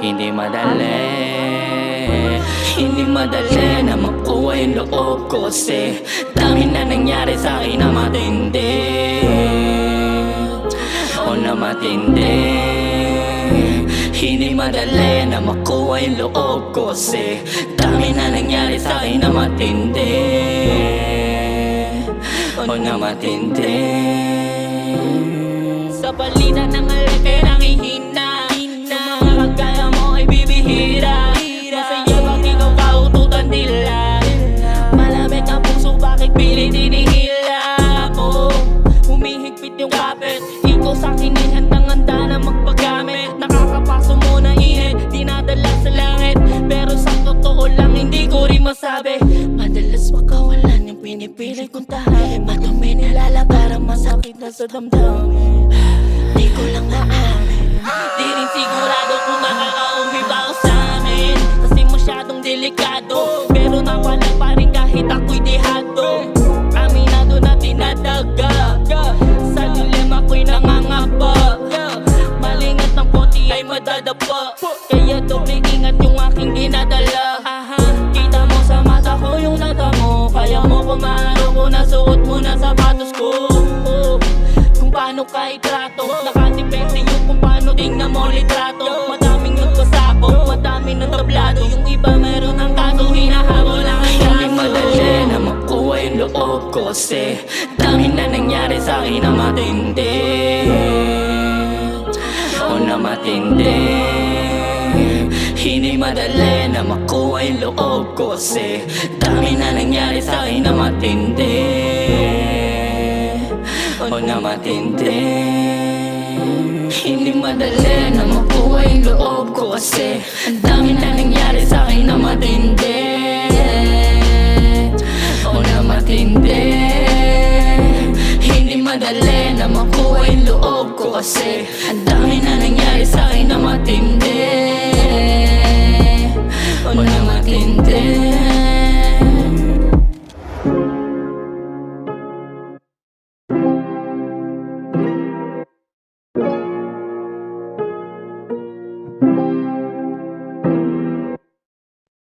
Hindi madali, hindi madali na makuha yung loob ko. Kasi dami na nangyari sa'kin na matindi, o na matindi. Hindi madali na makuha yung loob ko. Kasi dami na nangyari sa'kin na matindi, o na matindi. Sa balita ng alake nangihina, yung mga kagaya mo ay bibihira. Masaya bang ikaw kaututan nila? Malamig ang puso, bakit pilit hinihila mo? Humihigpit yung kapit, ikaw sa'kin ay handang-handa na magpagamit. Nakakapaso mo na ihe, dinadala sa langit. Pero sa totoo lang hindi ko rin masabi. Madalas makawalan yung pinipilit kong tahanin. Madumi nilalagara, masakit na sa damdamin. Di ko lang maamin, di rin sigurado kung makakauwi ba ako sa'min. Kasi masyadong delikado, pero napalag pa rin kahit ako'y dehado. Aminado na tinadaga, sa dilim ako'y nangangapa. Malingat ng konti ay madadapa, kaya doble ingat yung aking dinadala. Kita mo sa mata ko yung nata mo, kaya mo pumaro ko na suot mo na sapatos ko. Kung paano ka itrato, nakadepende yung kung paano tingnan mo litrato. Madaming nagpasabog, madaming natablado. Yung iba meron ang kaso, hinahabol ang Hindi madali na makuha yung loob ko. Kasi dami na nangyari sa'kin na matindi, o na matindi. Hindi madali na makuha yung loob ko. Kasi dami na nangyari sa'kin na matindi, o na matindi. Hindi madali na makuha yung loob ko. Kasi ang dami na nangyari sa'kin na matindi, o na matindi. Hindi madali na makuha yung loob ko. Kasi ang dami na nangyari sa'kin na matindi,